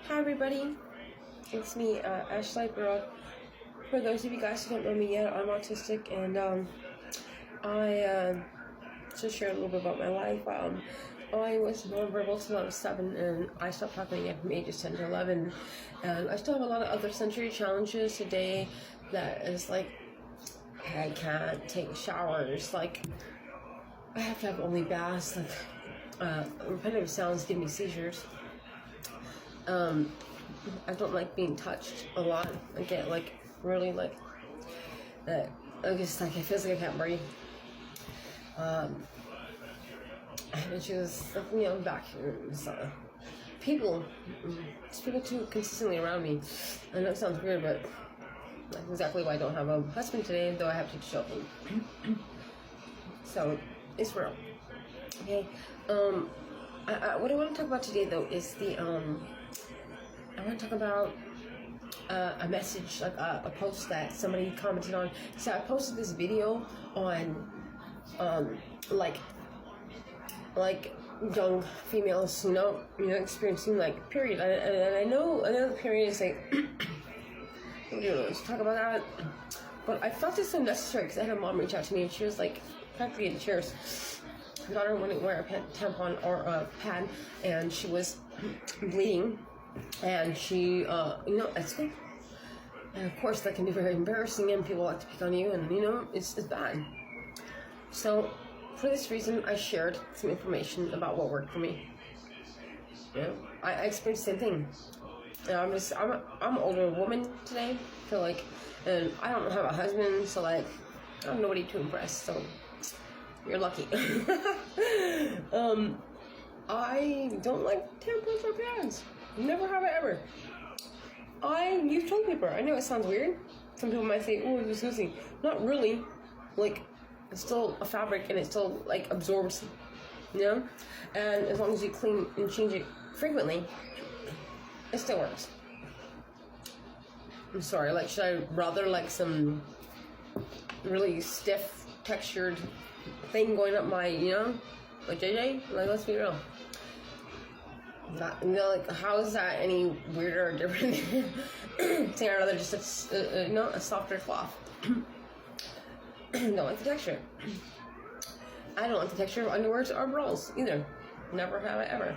Hi everybody, it's me, Ashley Girl. For those of you guys who don't know me yet, I'm autistic, and I just share a little bit about my life. I was nonverbal till I was 7, and I stopped talking again from ages 10 to 11. And I still have a lot of other sensory challenges today. That is like, I can't take showers. Like, I have to have only baths. Like, repetitive sounds give me seizures. I don't like being touched a lot. I get like really like I just like it feels like I can't breathe. And she was back here. People too consistently around me. I know it sounds weird, but that's exactly why I don't have a husband today, though I have 2 children. So it's real. Okay. What I want to talk about today though is I want to talk about a message, like a post that somebody commented on. So I posted this video on like young females, experiencing like period. And I know the period is like let's talk about that. But I felt it so necessary because I had a mom reach out to me and she was like practically in tears. Her daughter wouldn't wear a tampon or a pad, and she was bleeding. And she, at school. And of course, that can be very embarrassing, and people like to pick on you, and it's bad. So, for this reason, I shared some information about what worked for me. I experienced the same thing. And I'm an older woman today, so and I don't have a husband, so I have nobody to impress. So, you're lucky. I don't like tampons or pads. Never have I ever. I use toilet paper. I know it sounds weird. Some people might say, "Oh, it's disgusting." Not really. Like, it's still a fabric and it still absorbs, And as long as you clean and change it frequently, it still works. I'm sorry. Should I rather some really stiff, textured thing going up my, like JJ? Let's be real. How is that any weirder or different? Saying I'd rather just a softer cloth. Don't like the texture. I don't like the texture of underwears or bras either. Never have I ever.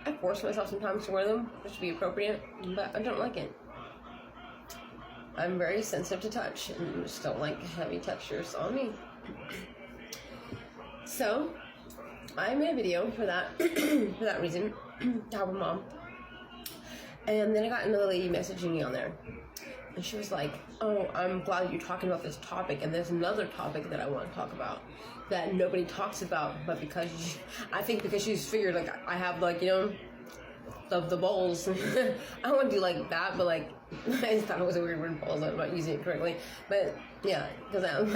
I force myself sometimes to wear them just to be appropriate, but I don't like it. I'm very sensitive to touch and just don't like heavy textures on me. So I made a video for that for that reason, to help a mom. And then I got another lady messaging me on there. And she was like, "Oh, I'm glad you're talking about this topic, and there's another topic that I want to talk about that nobody talks about, but because she's figured I have the bowls." I want to do that, but I just thought it was a weird word, balls. I'm not using it correctly. But yeah, because I'm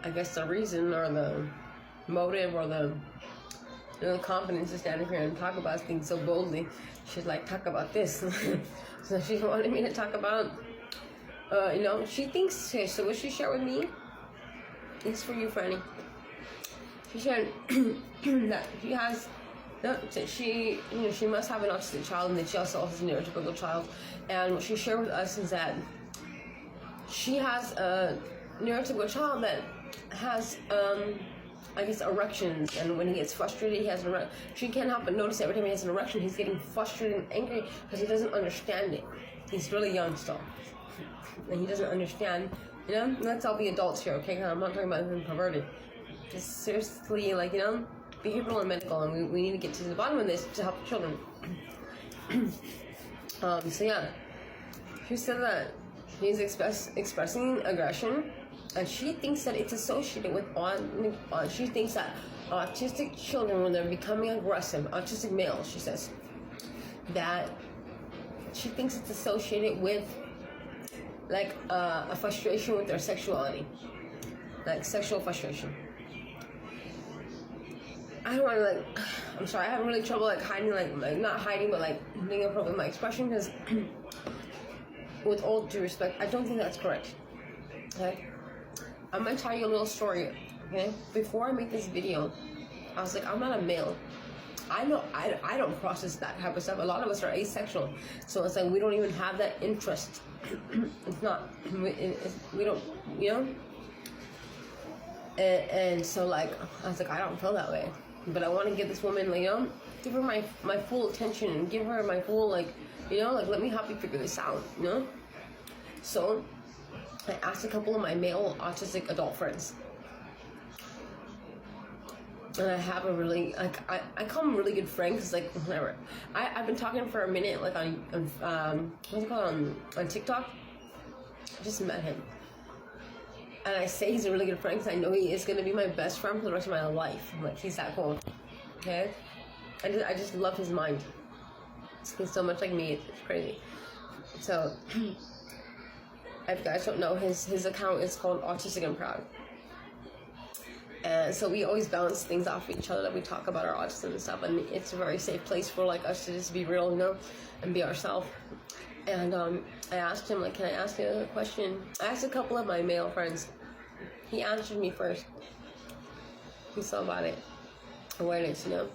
I guess the reason or the motive or the confidence to stand here and talk about things so boldly. She's talk about this. So she wanted me to talk about, she thinks, so what she shared with me is for you, Franny. She shared that she has, she must have an autistic child, and that she also has a neurotypical child. And what she shared with us is that she has a neurotypical child that has erections, and when he gets frustrated, he has an erection. She can't help but notice every time he has an erection, he's getting frustrated and angry because he doesn't understand it. He's really young still, and he doesn't understand. Let's all be adults here, okay? I'm not talking about being perverted. Just seriously, behavioral and medical, and we need to get to the bottom of this to help the children. So yeah, she said that he's expressing aggression. And she thinks that it's associated with she thinks that autistic children, when they're becoming aggressive, autistic males, she says, that she thinks it's associated with a frustration with their sexuality, sexual frustration. I don't want to I'm sorry, I have really trouble hiding, not hiding, but being appropriate with my expression, because with all due respect, I don't think that's correct. Okay. I'm going to tell you a little story, okay? Before I make this video, I was like, I'm not a male. I know I don't process that type of stuff. A lot of us are asexual, so it's like we don't even have that interest. It's not, we don't, you know. And so like I was like, I don't feel that way, but I want to give this woman, like, you know, give her my full attention and give her my full, like, you know, like, let me help you figure this out, you know. So I asked a couple of my male autistic adult friends, and I have a really, like, I call him a really good friend, because, like, whatever, I've been talking for a minute, like, on what's it called, on TikTok. I just met him, and I say he's a really good friend because I know he is going to be my best friend for the rest of my life. I'm like, he's that cool, okay? I just love his mind. He's so much like me, it's crazy. So, if you guys don't know, his account is called Autistic and Proud. And so we always bounce things off each other, that we talk about our autism and stuff, and it's a very safe place for, like, us to just be real, you know, and be ourselves. And I asked him, like, can I ask you a question? I asked a couple of my male friends. He answered me first. He saw about it. Awareness, you know?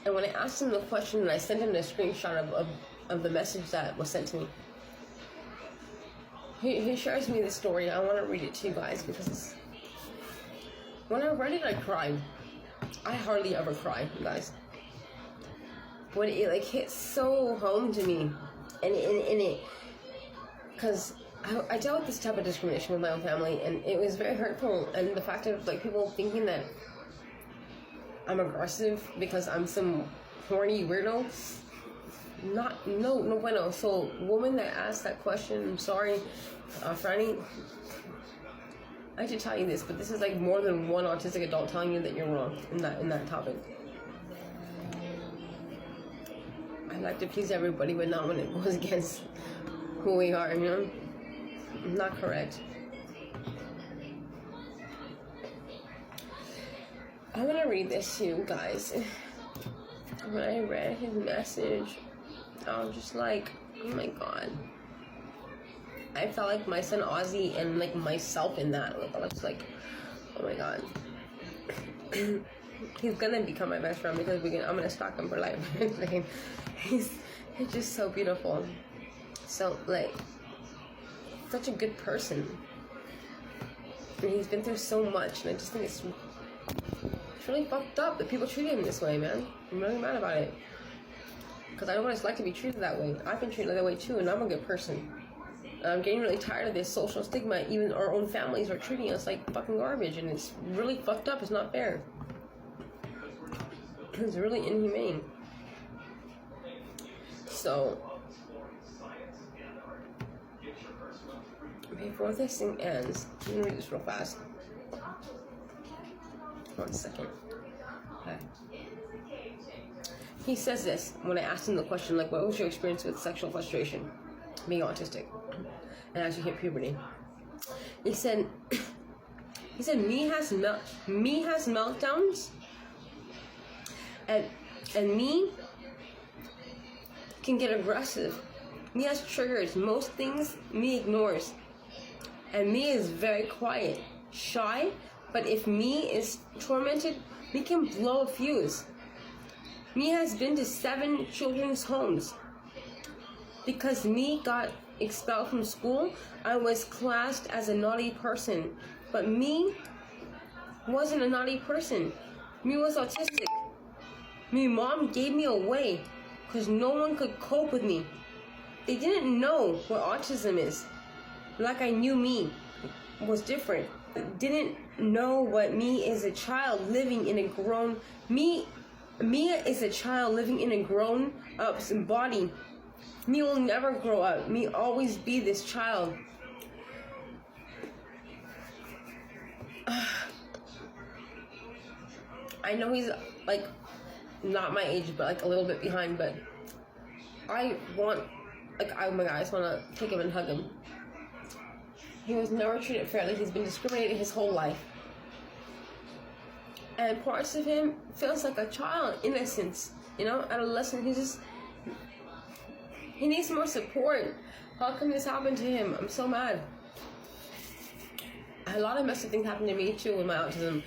And when I asked him the question, and I sent him a screenshot of the message that was sent to me, he shares me the story. I want to read it to you guys, because when I read it, I cried. I hardly ever cry, you guys. When it, like, hit so home to me, and it, because I dealt with this type of discrimination with my own family, and it was very hurtful. And the fact of, like, people thinking that I'm aggressive because I'm some horny weirdo, no bueno. So, woman that asked that question, I'm sorry, Franny, I should tell you this, but this is like more than one autistic adult telling you that you're wrong in that topic. I like to please everybody, but not when it goes against who we are, you know? Not correct. I want to read this to you guys. When I read his message, I was just like, oh my god. I felt like my son Ozzy and, like, myself in that. I was like, oh my god. He's gonna become my best friend, because I'm gonna stalk him for life. He's just so beautiful. So, like, such a good person. And he's been through so much, and I just think it's really fucked up that people treat him this way, man. I'm really mad about it. Because I know what it's like to be treated that way. I've been treated that way too, and I'm a good person. And I'm getting really tired of this social stigma. Even our own families are treating us like fucking garbage, and it's really fucked up. It's not fair. It's really inhumane. So, before this thing ends, I'm gonna read this real fast. 1 second. Okay. He says this when I asked him the question, like, what was your experience with sexual frustration, being autistic, and as you hit puberty? He said, me has meltdowns, and me can get aggressive. Me has triggers. Most things me ignores, and me is very quiet, shy. But if me is tormented, me can blow a fuse. Me has been to 7 children's homes. Because me got expelled from school, I was classed as a naughty person. But me wasn't a naughty person. Me was autistic. Me mom gave me away because no one could cope with me. They didn't know what autism is. Like I knew me was different. Didn't know what me is a child living in a grown me is a child living in a grown up's body. Me will never grow up. Me always be this child. I know he's like not my age, but like a little bit behind, but I want, like, oh my god, I just want to take him and hug him. He was never treated fairly. He's been discriminated his whole life. And parts of him feels like a child, innocence, you know, adolescent. He needs more support. How come this happened to him? I'm so mad. A lot of messed up things happened to me too with my autism.